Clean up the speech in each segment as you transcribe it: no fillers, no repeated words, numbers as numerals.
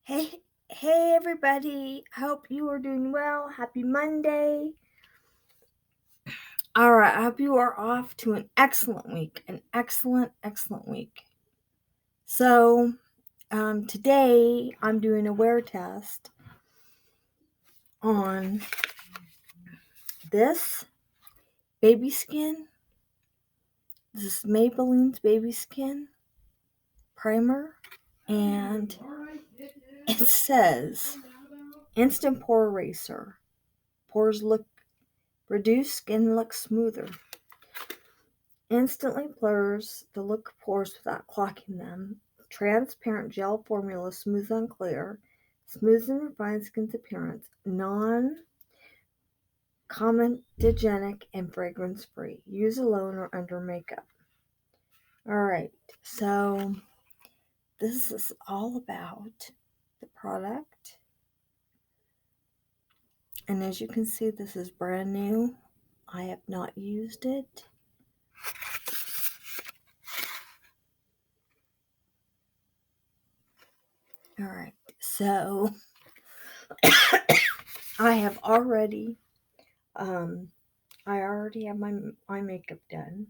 Hey everybody. I hope you are doing well. Happy Monday. All right, I hope you are off to an excellent week. An excellent week. So, today I'm doing a wear test on this baby skin. This is Maybelline's Baby Skin primer, and it says instant pore eraser. Pores look reduce, skin looks smoother. Instantly blurs the look of pores without clogging them. Transparent gel formula, smooth and clear. Smooths and refines skin's appearance. Non-comedogenic and fragrance free. Use alone or under makeup. Alright, so this is all about the product. And as you can see, this is brand new. I have not used it. Alright, so I already have my makeup done,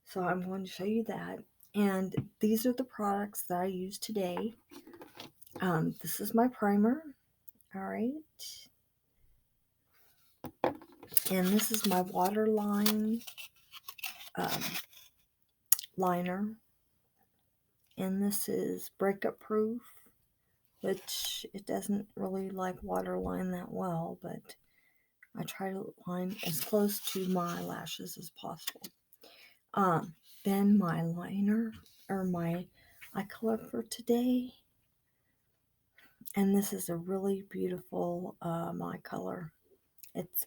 so I'm going to show you that. And these are the products that I use today. This is my primer, all right, and this is my waterline liner, and this is breakup proof, which it doesn't really like waterline that well, but I try to line as close to my lashes as possible. Then my liner, or my eye color for today, and this is a really beautiful eye color. It's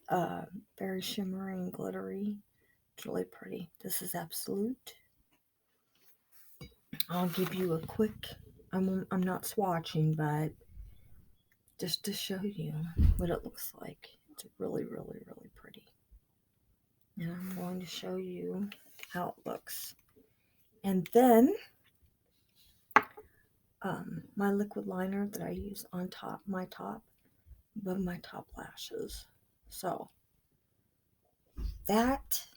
very shimmery and glittery. It's really pretty. This is Absolute. I'll give you a quick, I'm not swatching, but just to show you what it looks like. It's really pretty. And I'm going to show you how it looks. And then my liquid liner that I use on top, above my top lashes. So that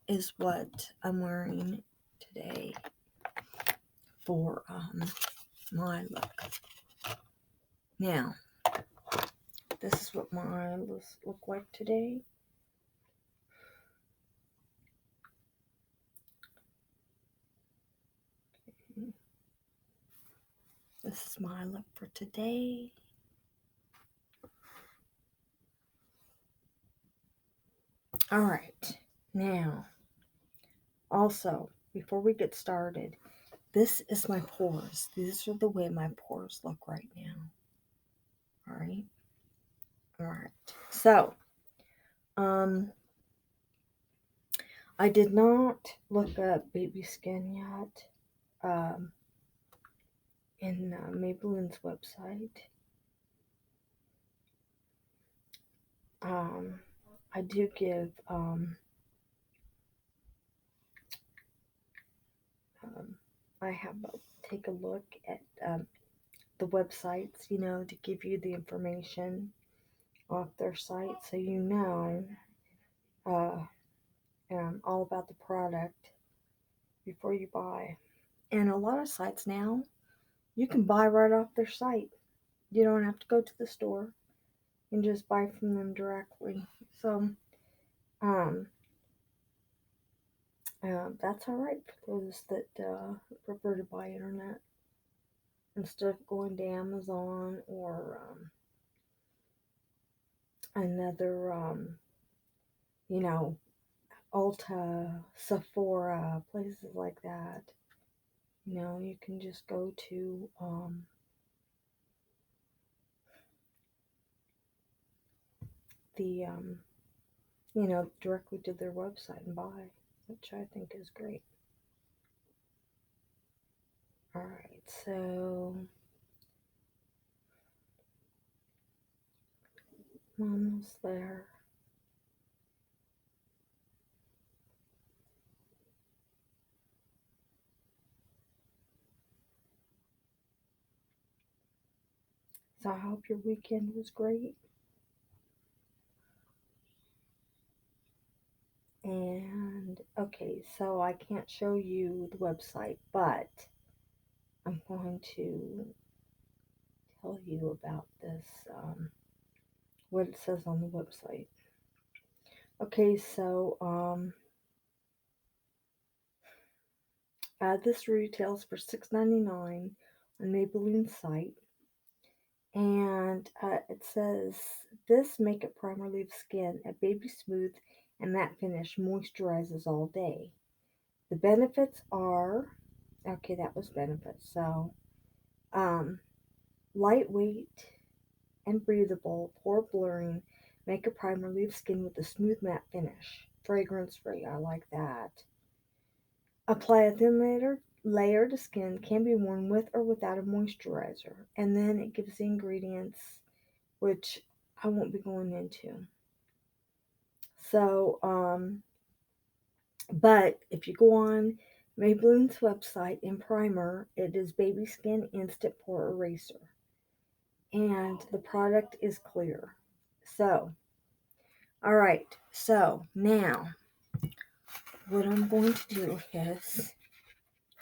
is what I'm wearing today for my look. Now, this is what my eyes look like today. This is my look for today. All right, now, also, before we get started, this is my pores. These are the way my pores look right now. All right. So, I did not look up baby skin yet in Maybelline's website. I do give I have take a look at the websites, to give you the information off their site, so all about the product before you buy. And a lot of sites now, you can buy right off their site. You don't have to go to the store. You can just buy from them directly. So, that's all right for those that prefer to buy internet instead of going to Amazon or another, Ulta, Sephora, places like that. You can just go to the directly to their website and buy, which I think is great. All right, so I'm almost there. So I hope your weekend was great. And okay, so I can't show you the website, but I'm going to tell you about this, what it says on the website. Okay, so this retails for $6.99 on Maybelline site, and it says this makeup primer leaves skin a baby smooth and matte finish, moisturizes all day. The benefits are, okay, that was benefits. So, lightweight and breathable, pore blurring makeup primer leaves skin with a smooth matte finish. Fragrance free, I like that. Apply a thin layer to skin, can be worn with or without a moisturizer. And then it gives the ingredients, which I won't be going into. So, but if you go on Maybelline's website in primer, it is Baby Skin Instant Pore Eraser. And the product is clear. So, alright, so now what I'm going to do is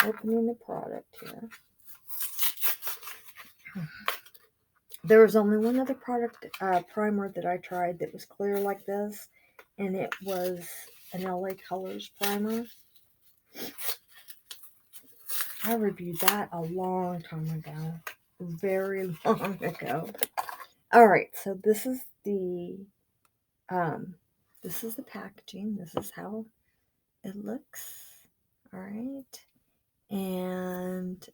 opening the product here. There was only one other product primer that I tried that was clear like this, and it was an LA Colors primer. I reviewed that a long time ago, very long ago. All right, so this is the packaging. This is how it looks. All right, and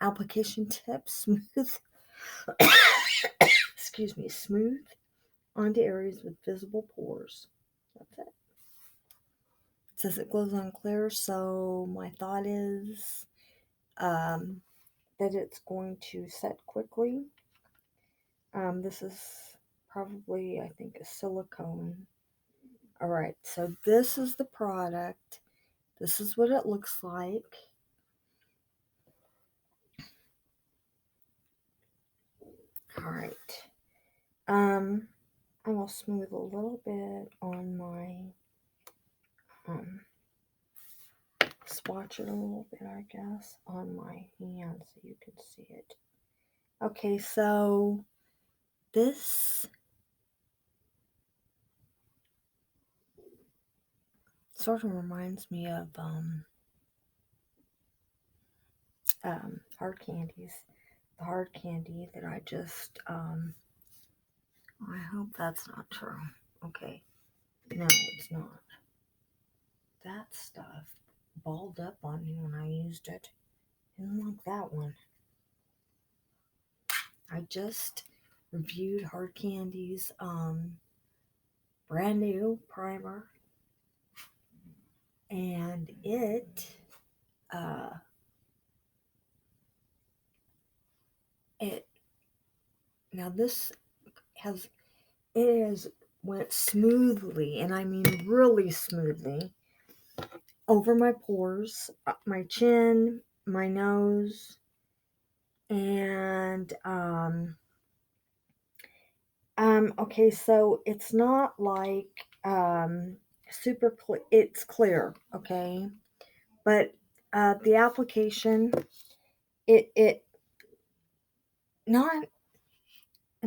application tips: smooth. Excuse me, smooth onto areas with visible pores. That's it. It says it glows on clear, so my thought is that it's going to set quickly. This is probably, I think, a silicone. All right, so this is the product. This is what it looks like. All right. I will smooth a little bit on my swatch it a little bit, I guess, on my hand so you can see it. Okay, so this sort of reminds me of hard candies. The hard candy that I just I hope that's not true. Okay, no, it's not. That stuff balled up on me when I used it. I didn't like that one. I just reviewed Hard Candy's brand new primer, and uh it now this has it has went smoothly, and I mean really smoothly, over my pores, my chin, my nose, and okay, so it's not like super clear. It's clear, okay, but the application, it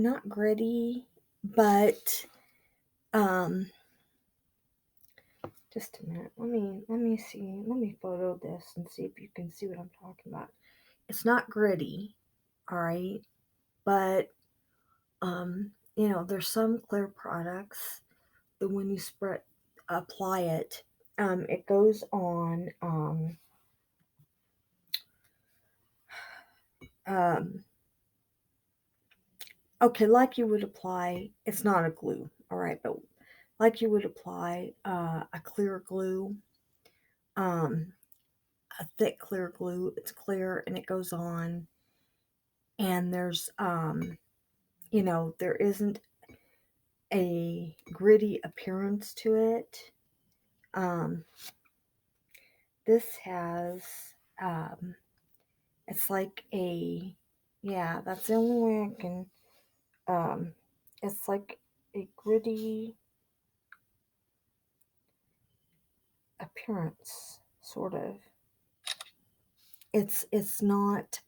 not gritty, but um just a minute. Let me photo this and see if you can see what I'm talking about. It's not gritty, all right, but there's some clear products that when you apply it, it goes on um okay, like you would apply, it's not a glue, all right, but like you would apply a clear glue, um a thick clear glue. It's clear and it goes on, and there's there isn't a gritty appearance to it. um this has it's like a Yeah, that's the only way I can, it's like a gritty appearance, sort of. It's not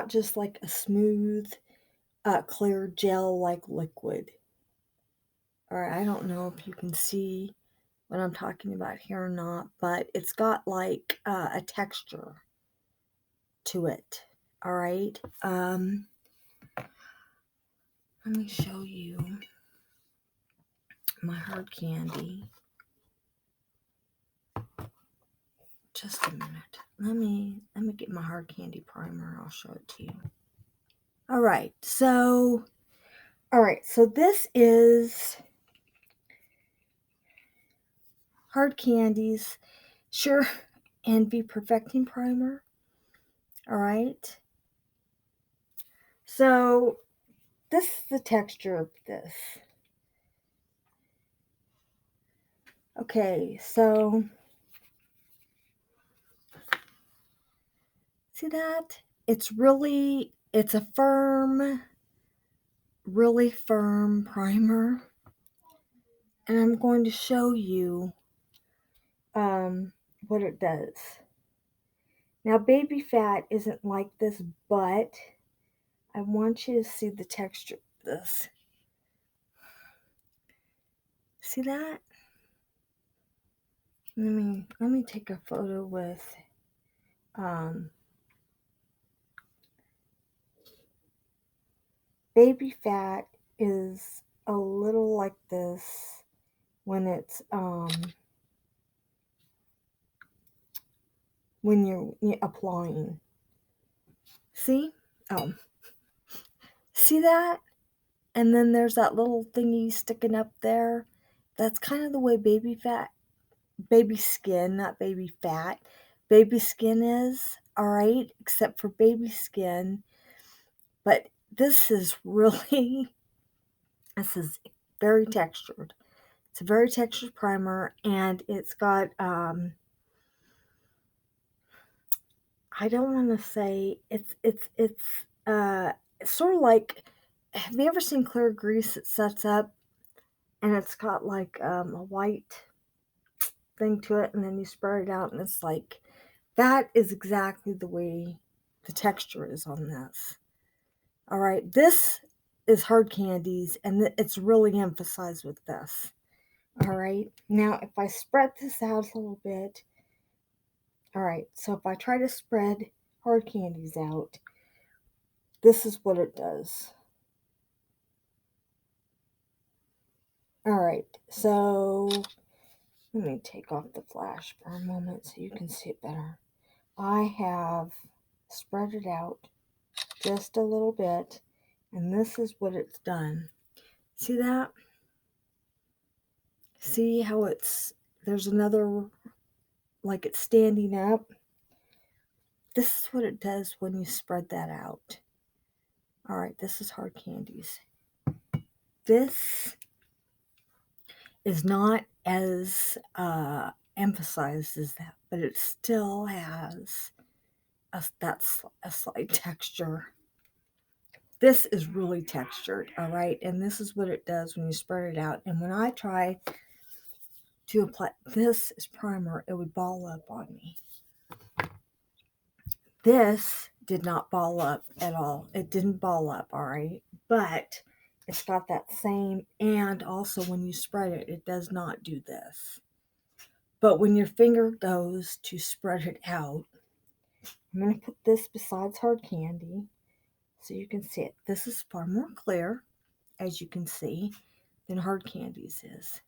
just like a smooth, clear gel like liquid. Alright, I don't know if you can see what I'm talking about here or not, but it's got like a texture to it. Alright, let me show you my hard candy. Just a minute. Let me get my hard candy primer. I'll show it to you. Alright, so this is Hard Candy's Sure and Be Perfecting Primer. Alright. So this is the texture of this. Okay, so see that? It's a firm, really firm primer. And I'm going to show you what it does. Now, baby fat isn't like this, but I want you to see the texture of this. See that? Let me take a photo with baby fat is a little like this when it's when you're applying. See? Oh. See that? And then there's that little thingy sticking up there. That's kind of the way baby skin, not baby fat, baby skin is, alright, except for baby skin. But this is very textured. It's a very textured primer, and it's got, I don't want to say, it's sort of like, have you ever seen clear grease that sets up and it's got like a white thing to it, and then you spread it out and it's like, that is exactly the way the texture is on this. Alright, this is Hard Candies, and it's really emphasized with this. Alright, now if I spread this out a little bit, alright, so if I try to spread Hard Candies out, this is what it does. Alright, so let me take off the flash for a moment so you can see it better. I have spread it out just a little bit, and this is what it's done. See that? See how there's another, like it's standing up? This is what it does when you spread that out. Alright, this is Hard Candies. This is not as emphasized as that, but it still has a slight texture. This is really textured, alright? And this is what it does when you spread it out. And when I try to apply this as primer, it would ball up on me. This did not ball up at all. It didn't ball up, alright? But it's got that same, and also when you spread it, it does not do this. But when your finger goes to spread it out, I'm going to put this besides Hard Candy so you can see it. This is far more clear, as you can see, than Hard Candy's is.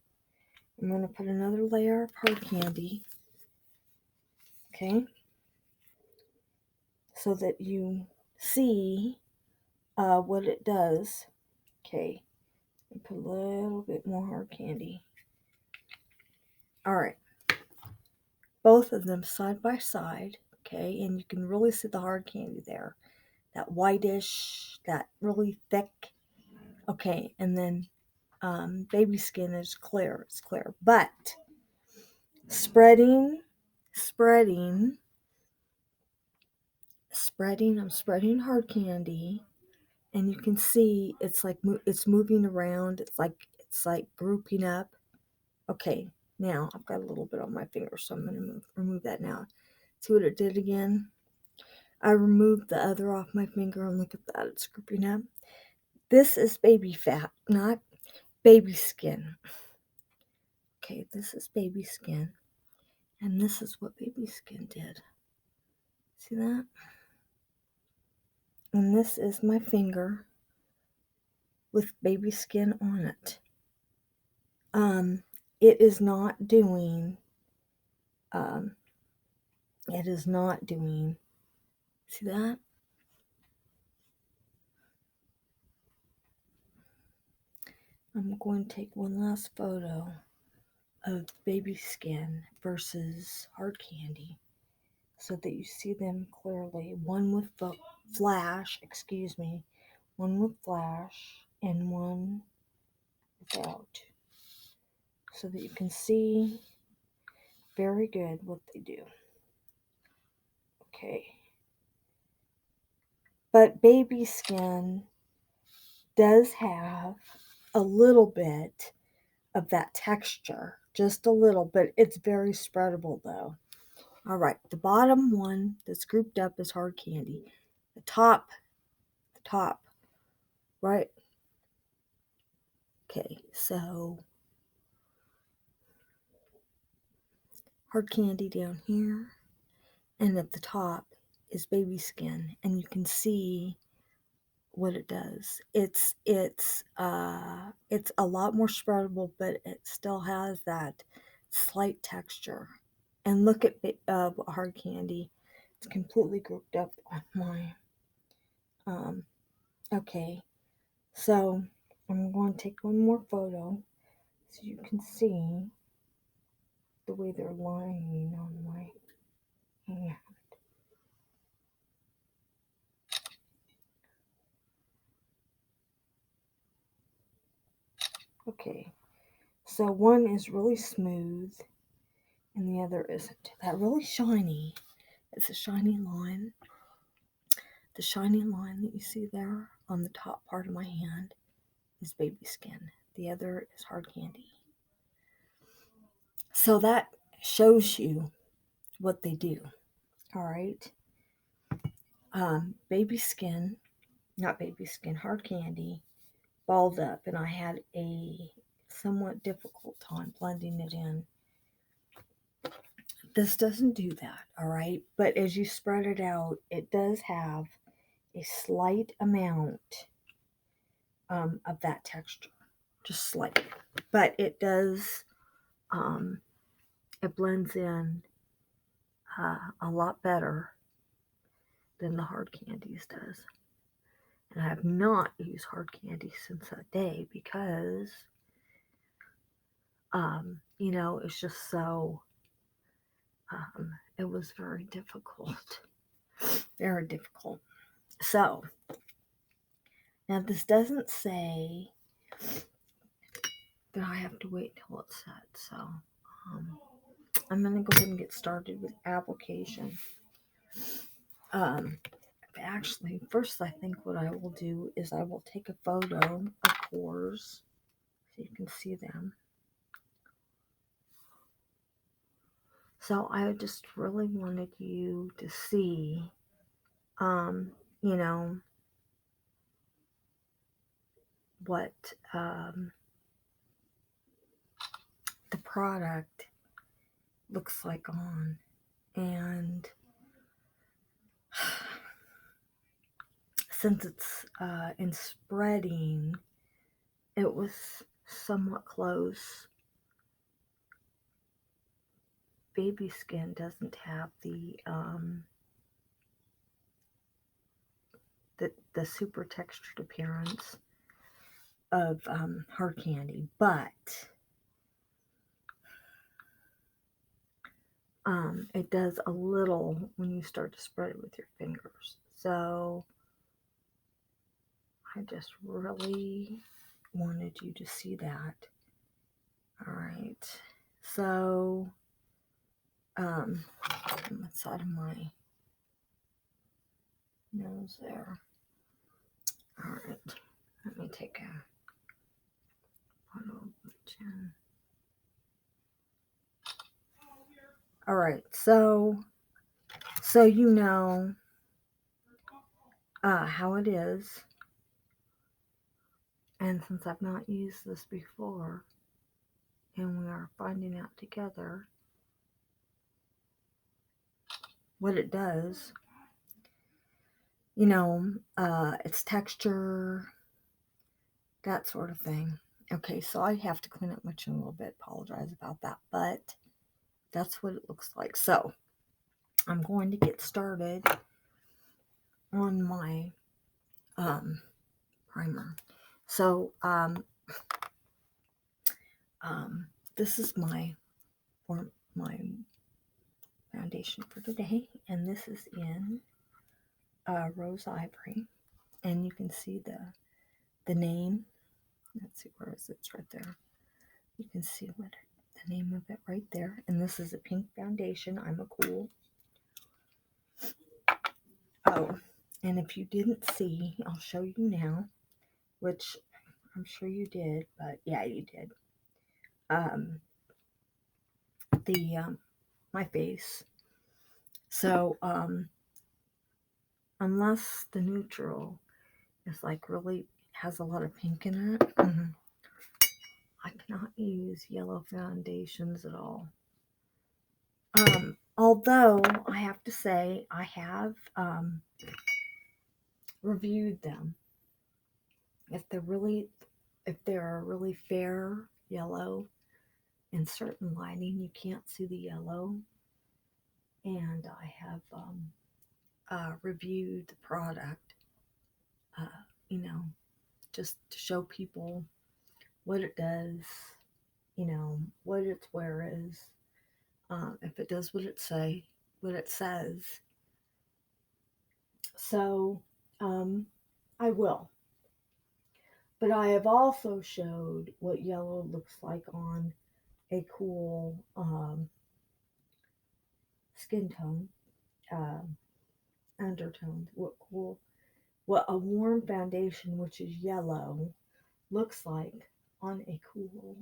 I'm going to put another layer of Hard Candy, okay, so that you see what it does. Okay, and put a little bit more Hard Candy. Alright, both of them side by side, okay, and you can really see the Hard Candy there. That whitish, that really thick. Okay, and then baby skin is clear. It's clear. But spreading spreading. I'm spreading hard candy, and you can see it's like it's moving around. It's like grouping up. Okay, now I've got a little bit on my finger, so I'm going to remove that now. See what it did again? I removed the other off my finger, and look at that, it's grouping up. This is baby fat, not baby skin. Okay, this is baby skin, and this is what baby skin did. See that? And this is my finger with baby skin on it. It is not doing, see that? I'm going to take one last photo of baby skin versus hard candy so that you see them clearly. One with flash, one with flash and one without, so that you can see very good what they do. Okay. But baby skin does have a little bit of that texture, just a little, but it's very spreadable though. All right, the bottom one that's grouped up is hard candy. The top, right? Okay, so hard candy down here, and at the top is baby skin, and you can see what it does. It's a lot more spreadable, but it still has that slight texture. And look at hard candy. It's completely grouped up on my okay. So I'm going to take one more photo so you can see the way they're lying on my hand. Okay, so one is really smooth and the other isn't. That really shiny, it's a shiny line. The shiny line that you see there on the top part of my hand is baby skin. The other is hard candy. So that shows you what they do. All right. Baby skin, not baby skin, hard candy, balled up, and I had a somewhat difficult time blending it in. This doesn't do that, all right? But as you spread it out, it does have a slight amount of that texture, just slight. But it does, it blends in a lot better than the hard candies does. And I have not used hard candy since that day because, it's just so, it was very difficult. Very difficult. So, now this doesn't say that I have to wait till it's set. So, I'm going to go ahead and get started with application. Actually, first I think what I will do is I will take a photo of pores so you can see them. So I just really wanted you to see, what the product looks like on. And since it's in spreading, it was somewhat close. Baby skin doesn't have the super textured appearance of hard candy, but it does a little when you start to spread it with your fingers. So I just really wanted you to see that. All right, so on the side of my nose there. All right, let me take a photo of my chin. All right, so you know how it is, and since I've not used this before, and we are finding out together what it does, you know, its texture, that sort of thing. Okay, so I have to clean up my chin a little bit. Apologize about that, but that's what it looks like. So I'm going to get started on my primer. So this is my foundation for today, and this is in Rose Ivory, and you can see the name. Let's see, where is it? It's right there. You can see what the name of it right there. And this is a pink foundation. I'm a cool. Oh, and if you didn't see, I'll show you now, which I'm sure you did, but yeah, you did. My face. So unless the neutral is like really has a lot of pink in it, I cannot use yellow foundations at all. Although I have to say I have reviewed them. If they're a really fair yellow in certain lighting, you can't see the yellow. And I have reviewed the product, just to show people what it does, what its wear is, if it does what it says. So I will. But I have also showed what yellow looks like on a cool skin tone, undertone. What a warm foundation, which is yellow, looks like on a cool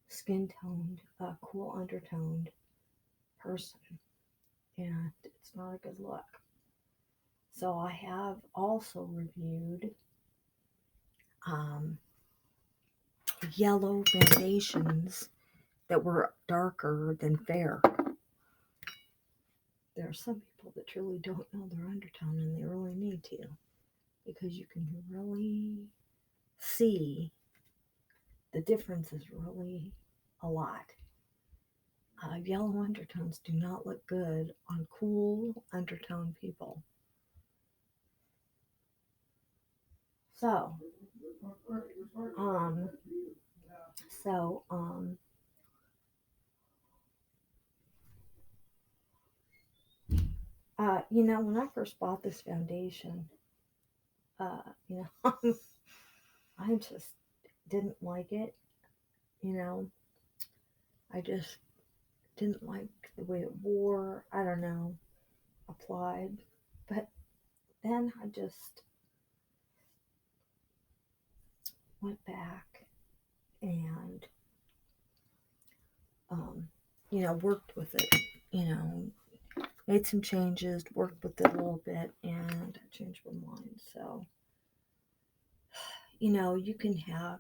skin toned, cool undertoned person. And it's not a good look. So I have also reviewed yellow foundations that were darker than fair. There are some people that truly don't know their undertone, and they really need to, because you can really see the difference is really a lot. Yellow undertones do not look good on cool undertone people. So, when I first bought this foundation, I just didn't like it. I just didn't like the way it wore. I don't know, applied. But then I just went back and, worked with it, made some changes, worked with it a little bit, and I changed my mind. So, you can have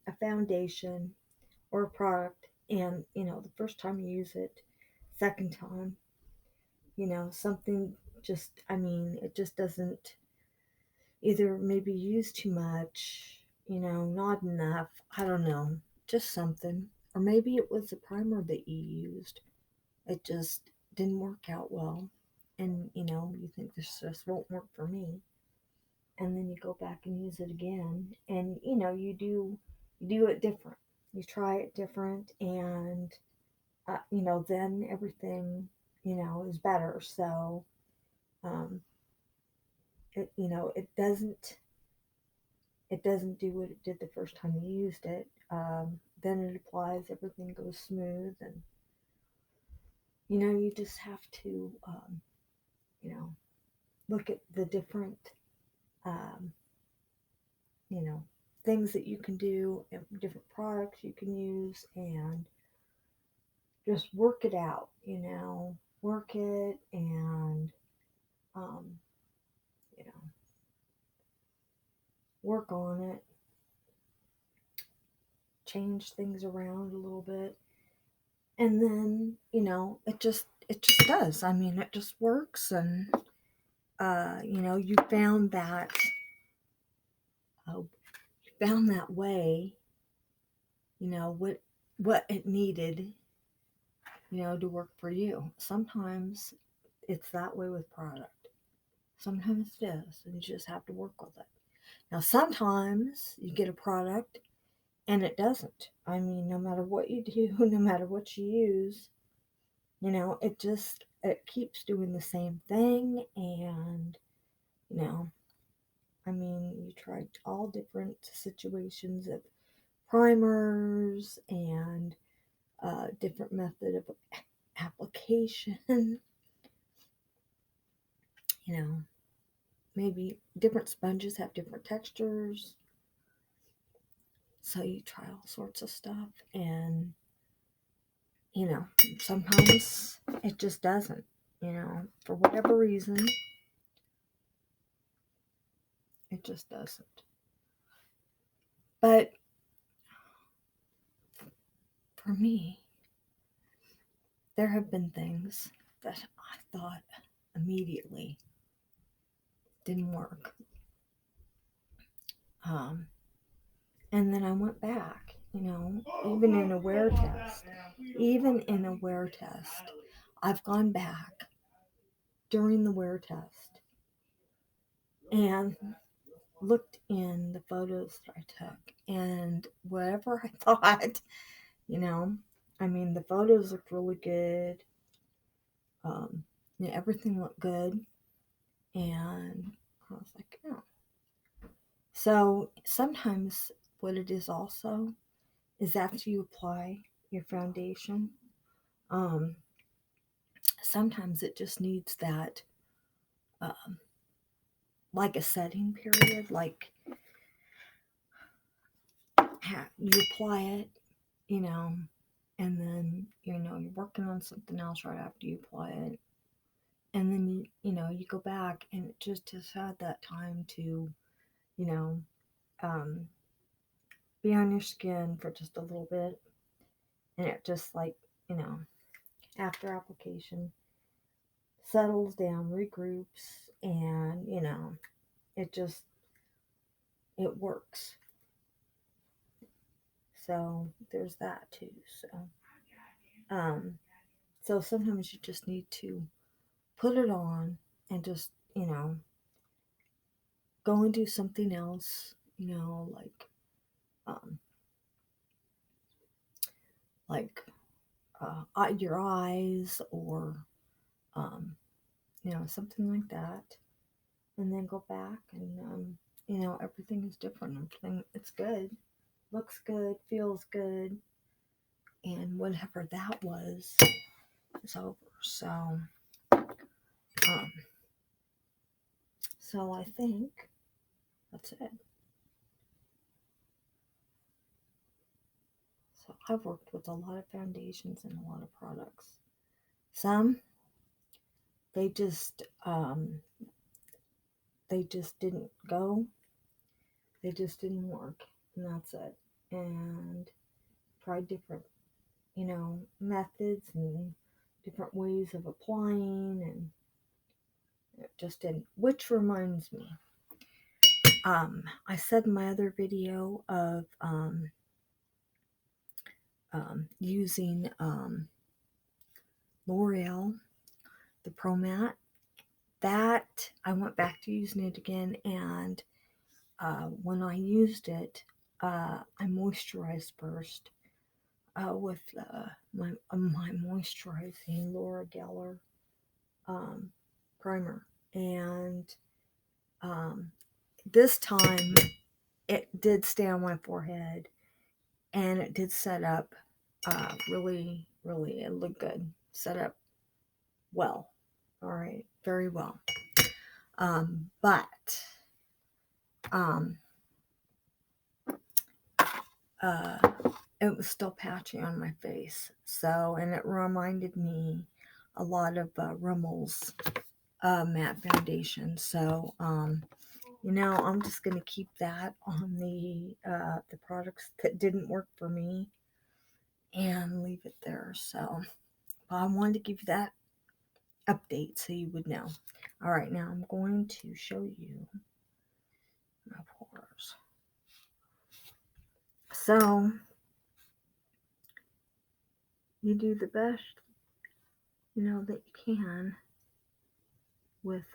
a foundation or a product, and, the first time you use it, second time, something it just doesn't either maybe use too much, not enough, I don't know, just something. Or maybe it was the primer that you used. It just didn't work out well. And, you think this just won't work for me. And then you go back and use it again. And, you do it different. You try it different, and, then everything, is better. So, it doesn't do what it did the first time you used it. Then it applies, everything goes smooth, and you just have to look at the different, um, you know, things that you can do, and different products you can use, and just work it out, work it and, um, you know, work on it, change things around a little bit, and then, it just does. I mean, it just works, and, you uh, found that way, what it needed, to work for you. Sometimes it's that way with product. Sometimes it is, and you just have to work with it. Now, sometimes you get a product and it doesn't. I mean, no matter what you do, no matter what you use, it keeps doing the same thing. And, you know, I mean, you tried all different situations of primers and different method of application, you know, maybe different sponges have different textures. So you try all sorts of stuff, and, sometimes it just doesn't, for whatever reason, it just doesn't. But for me, there have been things that I thought immediately didn't work. And then I went back, even in a wear test. Even in a wear test, I've gone back during the wear test and looked in the photos that I took, and whatever I thought, I mean, the photos looked really good. Everything looked good, and I was like, oh. So sometimes what it is also is after you apply your foundation, um, sometimes it just needs that, um, like a setting period, like you apply it, and then, you're working on something else right after you apply it. And then, you go back, and it just has had that time to, you know, um, be on your skin for just a little bit. And it just, like, after application, settles down, regroups, and, it it works. So there's that too. Um, so sometimes you just need to put it on and just, go and do something else, um, like your eyes, or, um, something like that. And then go back, and, everything is different. Everything, it's good, looks good, feels good. And whatever that was is over. Um, so I think that's it. So I've worked with a lot of foundations and a lot of products. Some, they just didn't go. They just didn't work, and that's it. And tried different, methods and different ways of applying, and it just didn't. Which reminds me, I said in my other video of using L'Oreal, the Pro Matte. That I went back to using it again, and when I used it, I moisturized first with my moisturizing Laura Geller primer, and this time it did stay on my forehead, and it did set up really, really, it looked good, set up well. All right, very well. But it was still patchy on my face. So, and it reminded me a lot of Rummel's matte foundation. So, I'm just going to keep that on the products that didn't work for me and leave it there. So, I wanted to give you that update so you would know. All right, now I'm going to show you my pores. So, you do the best, that you can with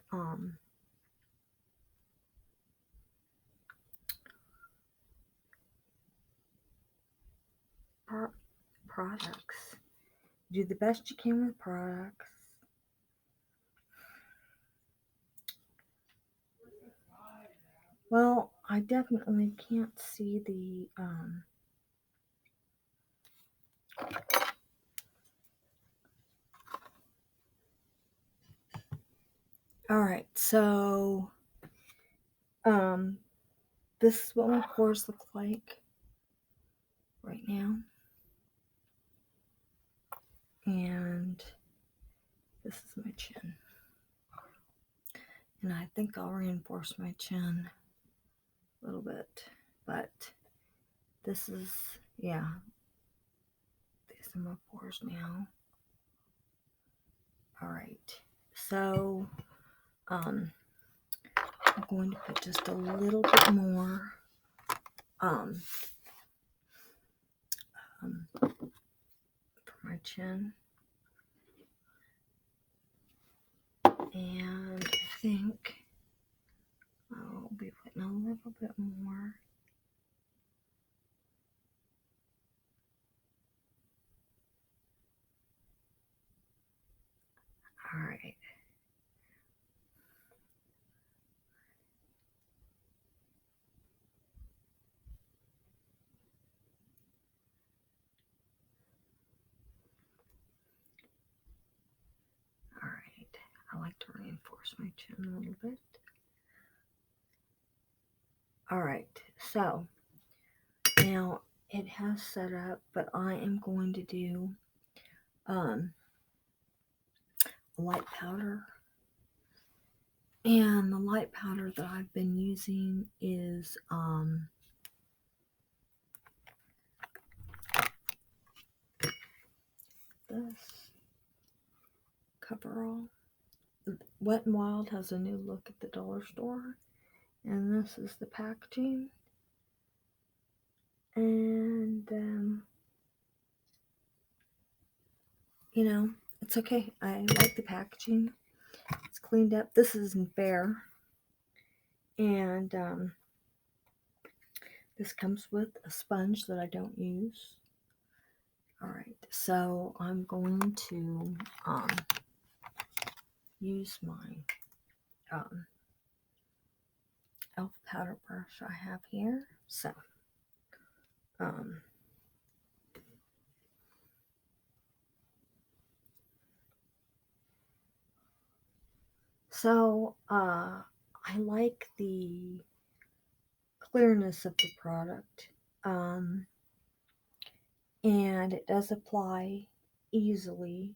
products. Do the best you can with products. Well, I definitely can't see the all right, so this is what my pores look like right now. And this is my chin. And I think I'll reinforce my chin a little bit. But this is, yeah, these are my pores now. All right, so I'm going to put just a little bit more for my chin. And I think I'll be putting a little bit more. All right. All right. I like to reinforce my chin a little bit. All right. So now it has set up, but I am going to do a light powder. And the light powder that I've been using is this coverall. Wet n Wild has a new look at the dollar store, and this is the packaging. And it's okay. I like the packaging. It's cleaned up. This isn't bare, and this comes with a sponge that I don't use. All right, so I'm going to use my e.l.f. powder brush I have here. So I like the clearness of the product, and it does apply easily.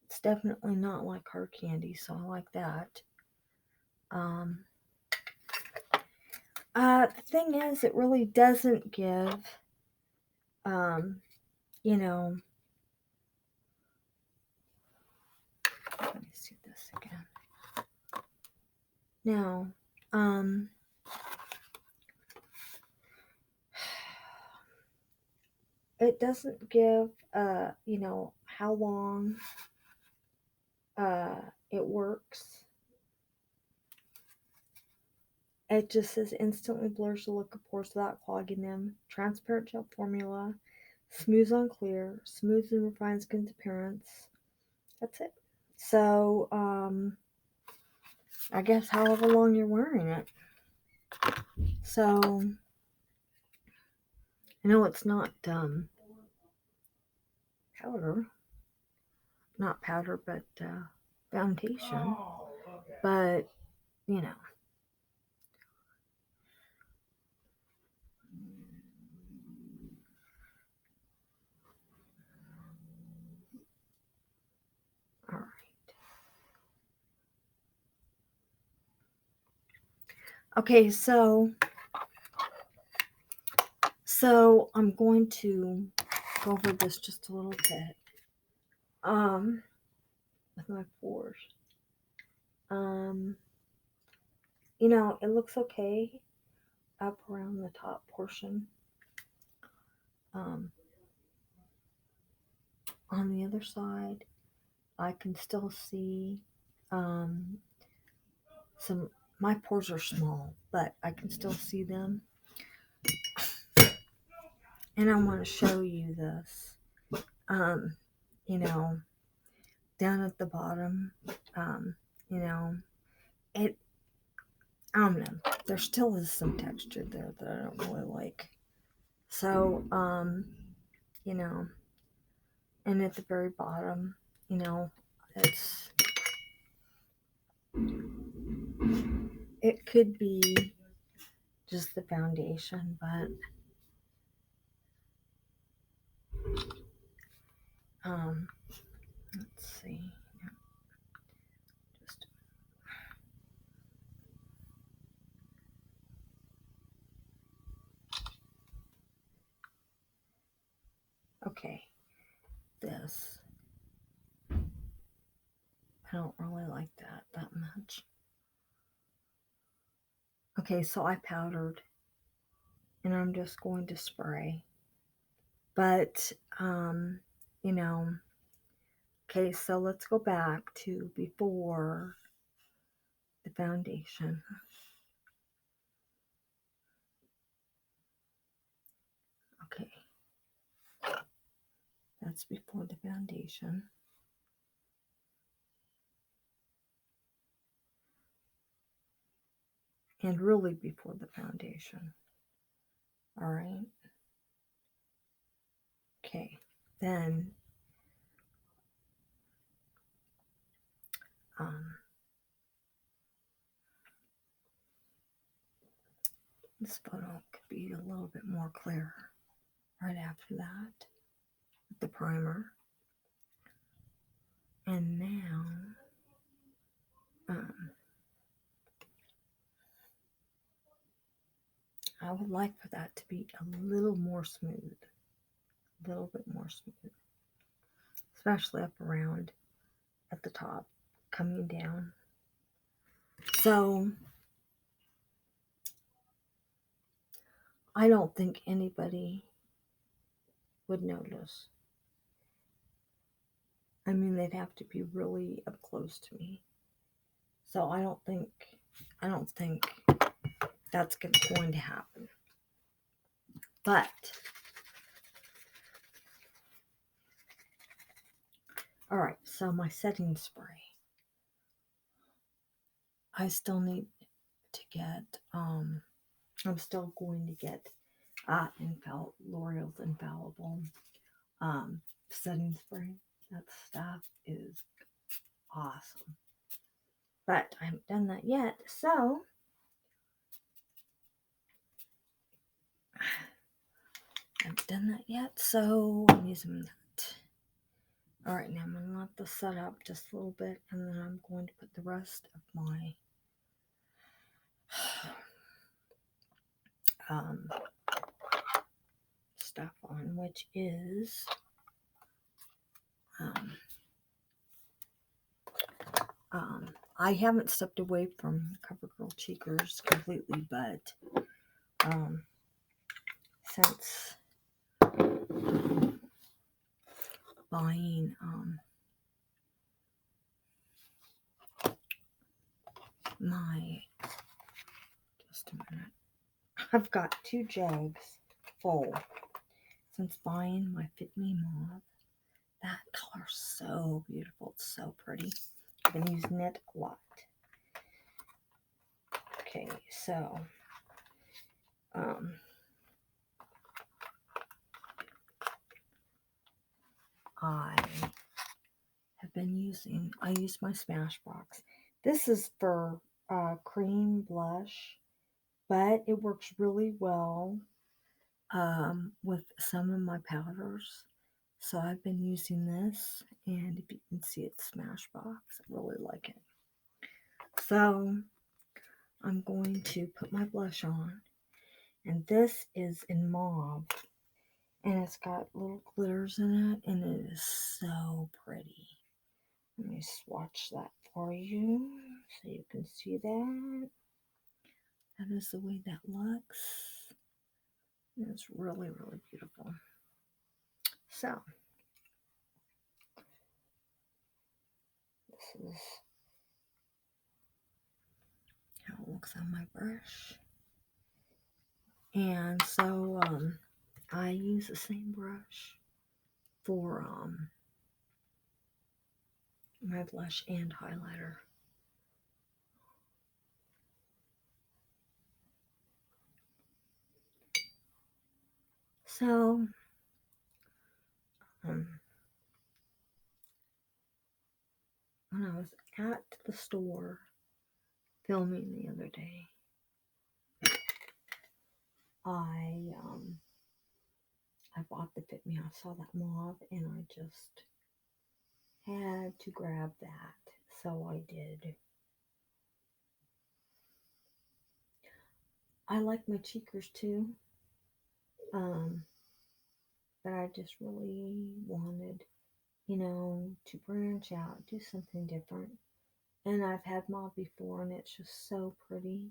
It's definitely not like hard candy, so I like that. The thing is, it really doesn't give, you know, let me see this again. Now, it doesn't give, how long it works. It just says instantly blurs the look of pores without clogging them. Transparent gel formula. Smooths on clear. Smooths and refines skin's appearance. That's it. So, I guess however long you're wearing it. So, I know it's not powder. Not powder, but foundation, but you know. All right. Okay, so I'm going to go over this just a little bit. With my pores. You know, it looks okay up around the top portion. On the other side, I can still see some. My pores are small, but I can still see them. And I want to show you this. You know, down at the bottom, you know, it. I don't know. There still is some texture there that I don't really like. So, you know, and at the very bottom, you know, it could be just the foundation, but let's see. Just okay. This, I don't really like that much. Okay, so I powdered, and I'm just going to spray. But you know, okay, so let's go back to before the foundation. Okay, that's before the foundation. And really before the foundation. All right. Okay, then this photo could be a little bit more clear right after that with the primer. And now, I would like for that to be a little more smooth, a little bit more smooth, especially up around at the top, coming down. So, I don't think anybody would notice. I mean, they'd have to be really up close to me. So I don't think that's going to happen. But all right, so my setting spray. I still need to get I'm still going to get L'Oreal's Infallible setting spray. That stuff is awesome. But I haven't done that yet, so I'm using that. Alright, now I'm going to let this set up just a little bit, and then I'm going to put the rest of my stuff on, which is I haven't stepped away from CoverGirl Cheekers completely, but since buying just a minute, I've got 2 jugs full since buying my Fit Me Mauve. That color's so beautiful. It's so pretty. I've been using it a lot. Okay, so I have I've been using. I use my Smashbox. This is for cream blush, but it works really well with some of my powders. So I've been using this, and if you can see it's Smashbox, I really like it. So I'm going to put my blush on, and this is in mauve, and it's got little glitters in it, and it is so pretty. Let me swatch that for you so you can see that. That is the way that looks. And it's really, really beautiful. So, this is how it looks on my brush. And so, I use the same brush for my blush and highlighter. So, when I was at the store filming the other day, I bought the Fit Me. I saw that mauve, and I just had to grab that, so I did. I like my cheekers too, but I just really wanted, to branch out, do something different. And I've had mauve before, and it's just so pretty.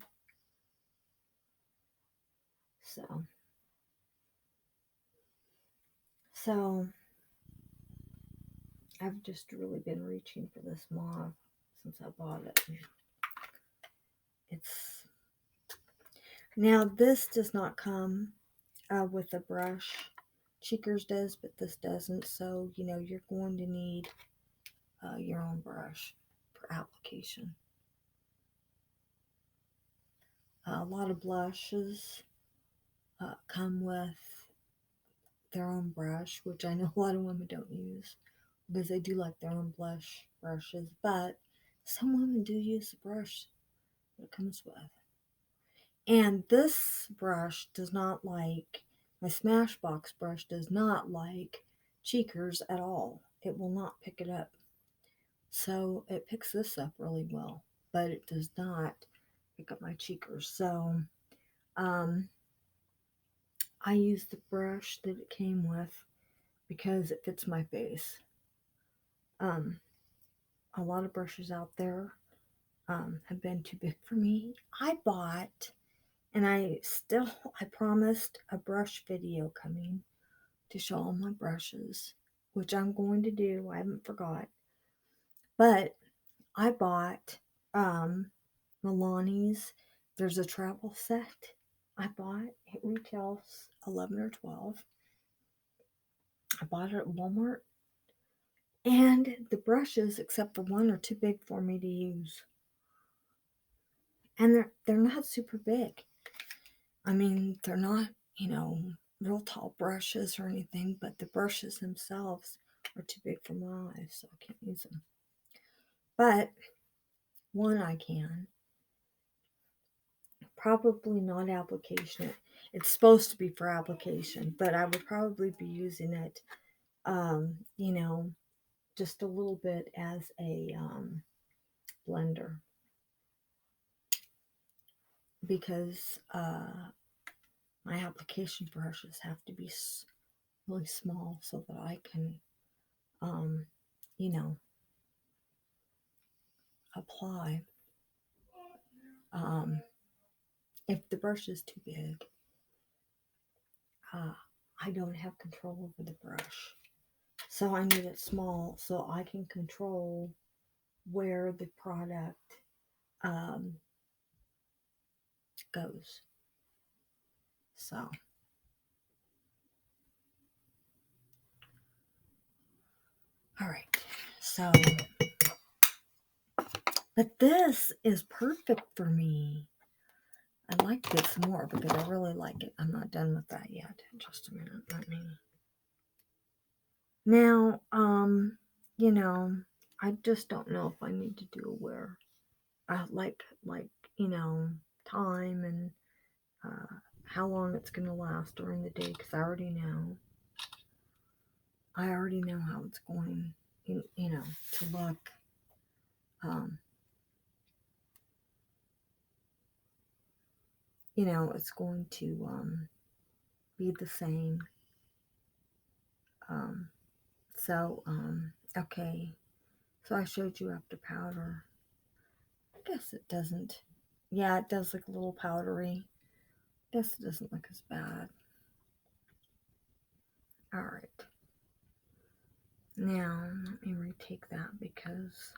So I've just really been reaching for this mauve since I bought it. It's now this does not come with a brush. Cheekers does, but this doesn't. So you're going to need your own brush for application. A lot of blushes come with their own brush, which I know a lot of women don't use because they do like their own blush brushes, but some women do use the brush that it comes with. And this brush does not like, my Smashbox brush does not like cheekers at all. It will not pick it up. So it picks this up really well, but it does not pick up my cheekers. So I use the brush that it came with because it fits my face. A lot of brushes out there have been too big for me. I bought, and I promised a brush video coming to show all my brushes, which I'm going to do. I haven't forgot. But I bought Milani's. There's a travel set I bought. It retails $11 or $12. I bought it at Walmart. And the brushes, except for one, are too big for me to use. And they're not super big. I mean, they're not, real tall brushes or anything, but the brushes themselves are too big for my eyes, so I can't use them. But one I can. Probably not application. It's supposed to be for application, but I would probably be using it, just a little bit as a blender. Because my application brushes have to be really small so that I can, apply. If the brush is too big, I don't have control over the brush. So I need it small so I can control where the product goes. So, all right. So, but this is perfect for me. I like this more because I really like it. I'm not done with that yet. Just a minute. Let me. Now, I just don't know if I need to do a wear. Like, you know, time and how long it's going to last during the day, because I already know. I already know how it's going, you know, to look. You know, it's going to be the same. Um, okay. So I showed you after powder. I guess it doesn't. Yeah, it does look a little powdery. I guess it doesn't look as bad. All right. Now, let me retake that because,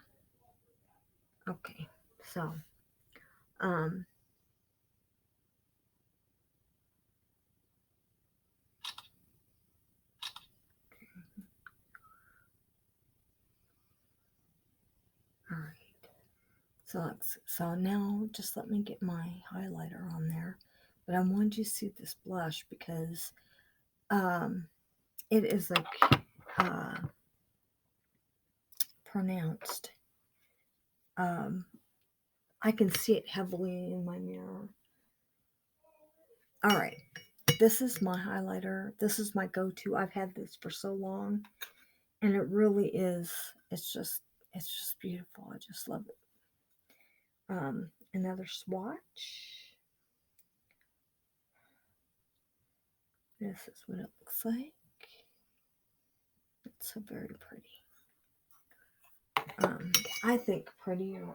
okay. So, um, all right. So now just let me get my highlighter on there. But I wanted you to see this blush because it is like pronounced. I can see it heavily in my mirror. All right. This is my highlighter. This is my go-to. I've had this for so long, and it really is. It's just beautiful. I just love it. Another swatch. This is what it looks like. It's so very pretty. I think prettier,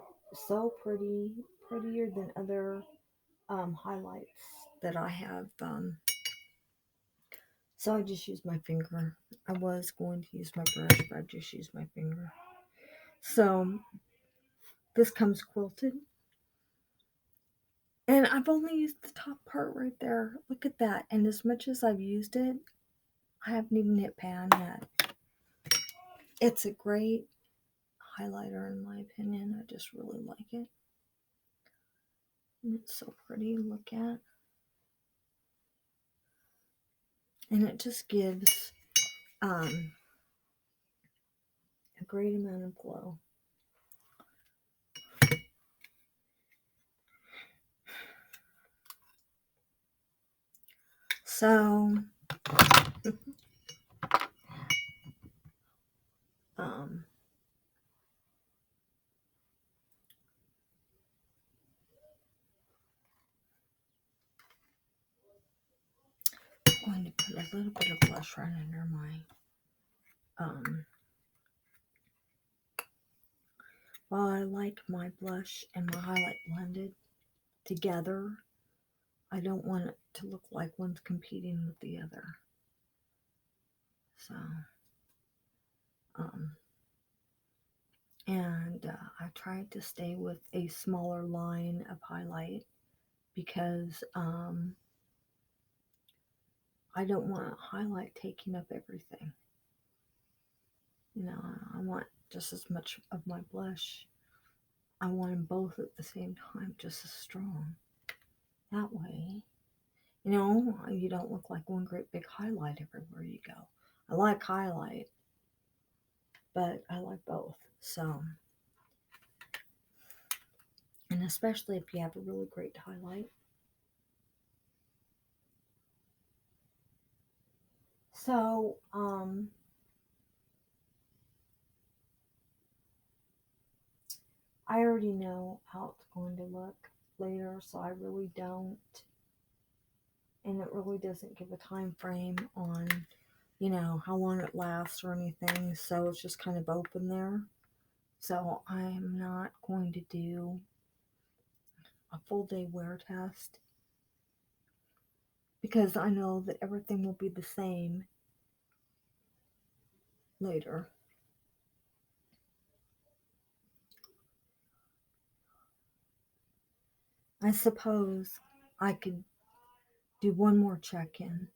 so prettier than other highlights that I have. So I just use my finger. I was going to use my brush, but I just used my finger. So this comes quilted. And I've only used the top part right there. Look at that. And as much as I've used it, I haven't even hit pan yet. It's a great highlighter in my opinion. I just really like it. And it's so pretty to look at. And it just gives a great amount of glow. So, I'm going to put a little bit of blush right under my, while I like my blush and my highlight blended together, I don't want it to look like one's competing with the other. So, I tried to stay with a smaller line of highlight because I don't want highlight taking up everything. You know, I want just as much of my blush. I want them both at the same time, just as strong. That way, you know, you don't look like one great big highlight everywhere you go. I like highlight, but I like both. So, and especially if you have a really great highlight. So, I already know how it's going to look later, so I really don't. And it really doesn't give a time frame on, you know, how long it lasts or anything. So it's just kind of open there. So I'm not going to do a full day wear test because I know that everything will be the same later. I suppose I could do one more check-in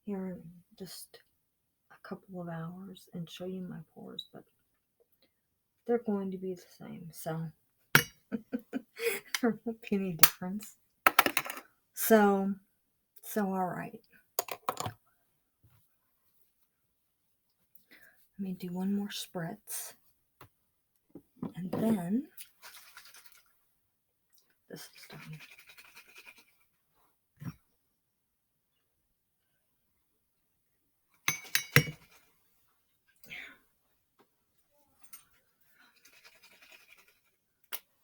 here in just a couple of hours and show you my pores, but they're going to be the same, so there won't be any difference. So all right. Let me do one more spritz. And then this is done.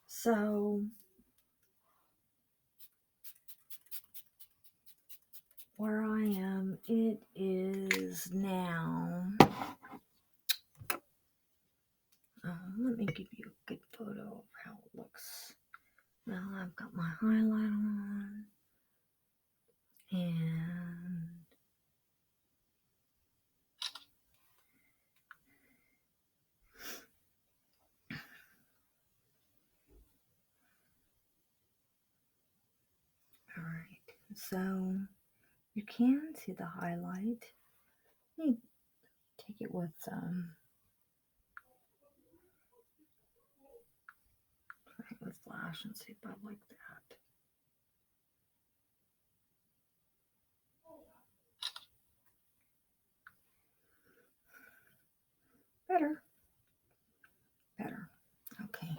So where I am, it is now. Let me give you a good photo of how it looks. Now I've got my highlight on, and all right, so you can see the highlight. Let me take it with flash and see if I like that. Better. Okay.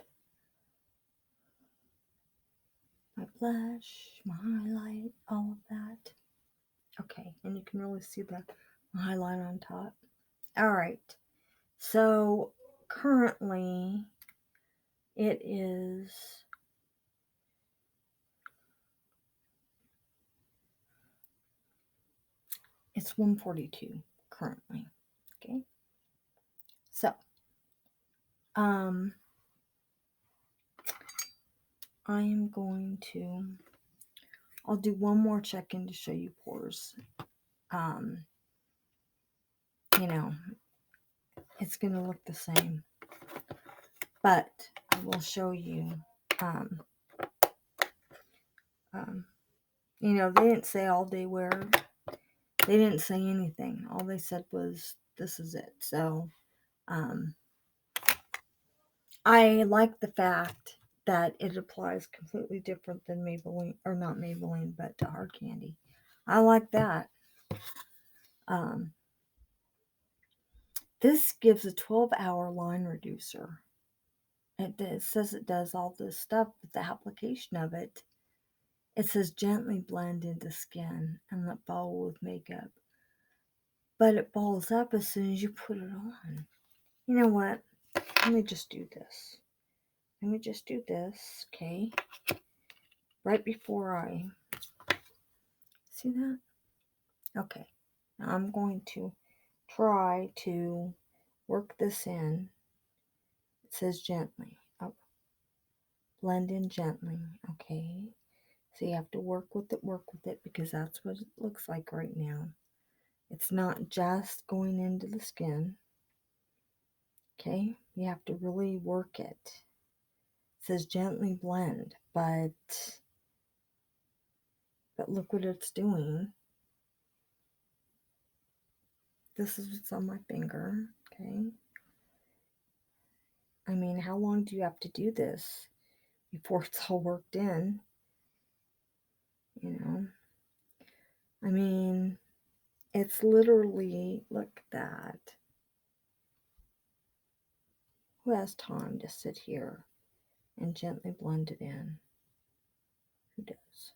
My blush, my highlight, all of that. Okay, and you can really see the highlight on top. All right. So currently it is it's 1:42 currently. Okay. So I am going to I'll do one more check-in to show you pores. You know, it's gonna look the same, but I will show you you know, they didn't say all day wear. They didn't say anything. All they said was this is it. So I like the fact that it applies completely different than Maybelline, or not Maybelline, but Hard Candy. I like that. This gives a 12-hour line reducer. It says it does all this stuff, but the application of it, it says gently blend into skin and let fall with makeup. But it balls up as soon as you put it on. You know what? Let me just do this. Okay? Right before I... See that? Okay. Now I'm going to try to work this in. It says gently. Oh, blend in gently. Okay. So you have to work with it, because that's what it looks like right now. It's not just going into the skin. Okay? You have to really work it. It says gently blend, but look what it's doing. This is what's on my finger. Okay? I mean, how long do you have to do this before it's all worked in? You know? I mean, it's literally, look at that. Who has time to sit here and gently blend it in? Who does?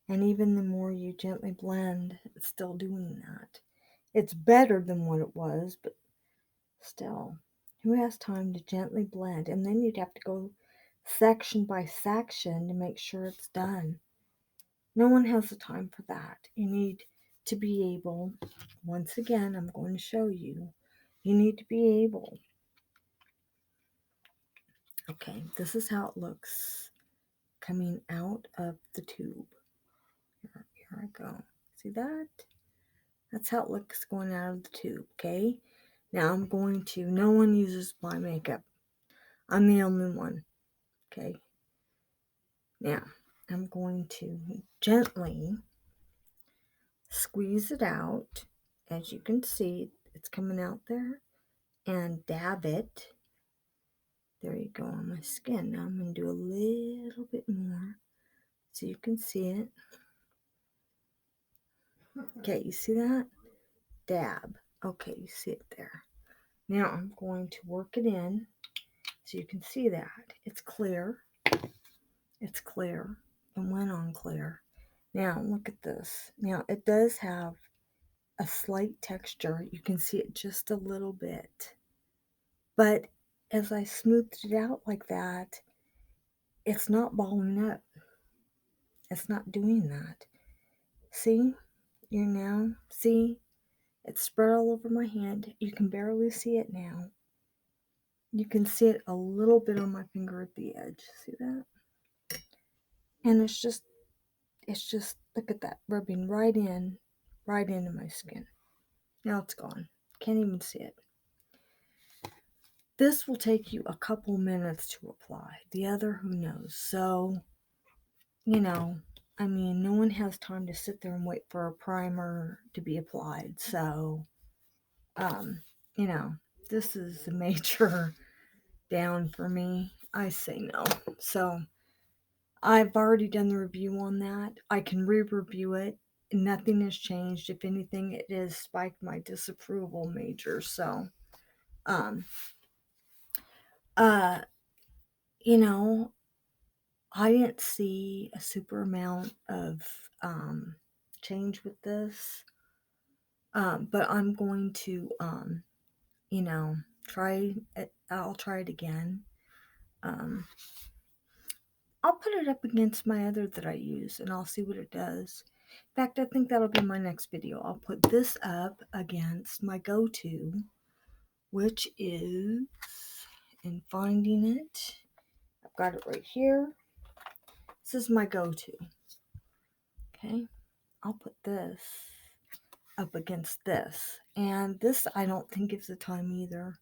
And even the more you gently blend, it's still doing that. It's better than what it was, but still. Who has time to gently blend? And then you'd have to go section by section to make sure it's done. No one has the time for that. You need to be able, once again, I'm going to show you, you need to be able. Okay, this is how it looks coming out of the tube. Here I go. See that? That's how it looks going out of the tube, okay? Now I'm going to, no one uses my makeup. I'm the only one, okay? Now, I'm going to gently squeeze it out. As you can see, it's coming out there. And dab it. There you go on my skin. Now I'm going to do a little bit more so you can see it. Okay, you see that? Dab. Okay, you see it there. Now I'm going to work it in so you can see that. It's clear. It's clear. It went on clear. Now look at this. Now it does have a slight texture. You can see it just a little bit. But as I smoothed it out like that, it's not balling up. It's not doing that. See? See? It's spread all over my hand. You can barely see it now. You can see it a little bit on my finger at the edge. See that? And it's just, look at that, rubbing right into my skin. Now it's gone. Can't even see it. This will take you a couple minutes to apply. The other, who knows? So, no one has time to sit there and wait for a primer to be applied. So, this is a major down for me. I say no. So, I've already done the review on that. I can re-review it. Nothing has changed. If anything, it has spiked my disapproval major. So, um, uh, I didn't see a super amount of change with this. But I'm going to, try it. I'll try it again. I'll put it up against my other that I use and I'll see what it does. In fact, I think that'll be my next video. I'll put this up against my go-to, which is, in finding it, I've got it right here. This is my go-to. Okay, I'll put this up against this. And this I don't think gives the time either.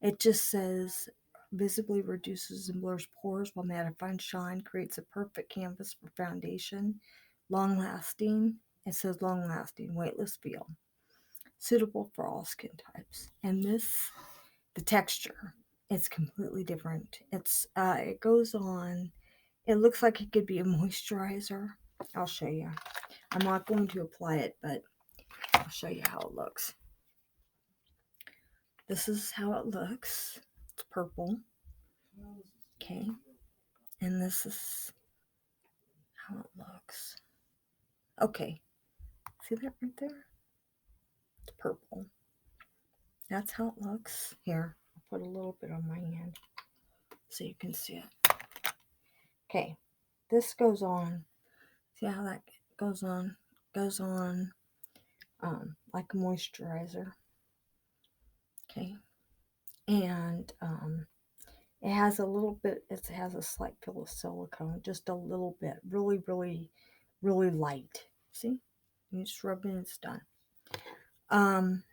It just says visibly reduces and blurs pores while mattifying shine, creates a perfect canvas for foundation, long lasting. It says long lasting, weightless feel, suitable for all skin types. And this, the texture, it's completely different. It goes on. It looks like it could be a moisturizer. I'll show you. I'm not going to apply it, but I'll show you how it looks. This is how it looks. It's purple. Okay. And this is how it looks. Okay. See that right there? It's purple. That's how it looks. Here, I'll put a little bit on my hand so you can see it. Okay. This goes on. See how that goes on? Goes on like a moisturizer. Okay. And it has a little bit, it has a slight feel of silicone, just a little bit, really, really, really light. See? You just rub it and it's done. I'm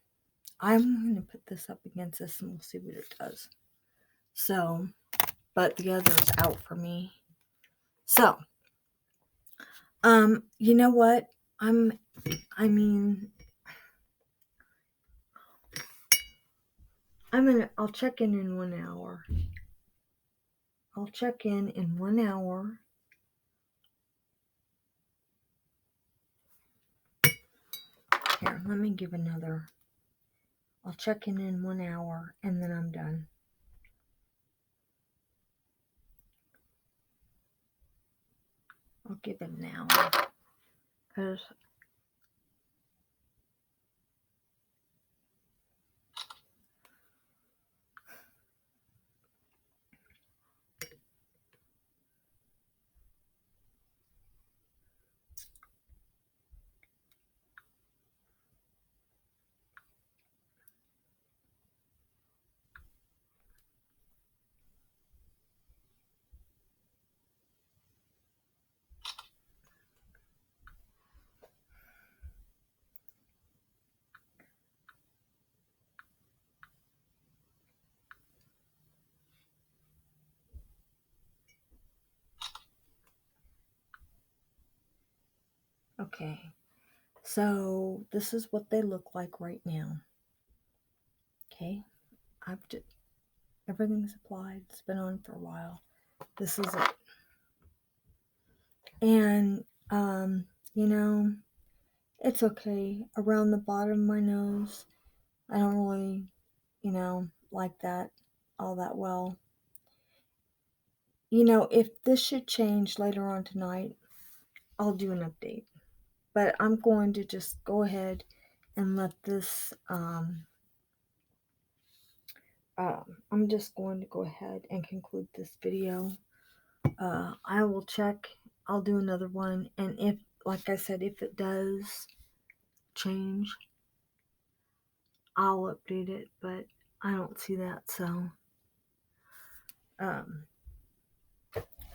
going to put this up against this and we'll see what it does. So, but the other's out for me. So, you know what? I'll check in 1 hour. I'll check in 1 hour. Here, let me give another. I'll check in 1 hour and then I'm done. I'll give it an hour. Because okay. So this is what they look like right now. Okay. Everything's applied. It's been on for a while. This is it. And it's okay. Around the bottom of my nose, I don't really, like that, all that well. If this should change later on tonight, I'll do an update. But I'm going to just go ahead and let this, I'm just going to go ahead and conclude this video. I will check. I'll do another one. And if, like I said, if it does change, I'll update it. But I don't see that.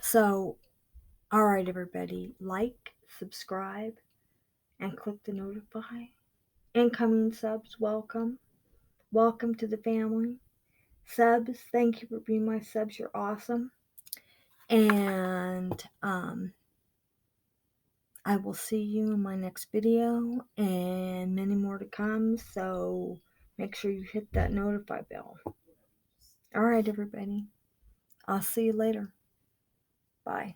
So, all right, everybody. Like, subscribe, and click the notify. Incoming subs, welcome. Welcome to the family. Subs, thank you for being my subs. You're awesome. And I will see you in my next video and many more to come. So make sure you hit that notify bell. All right, everybody. I'll see you later. Bye.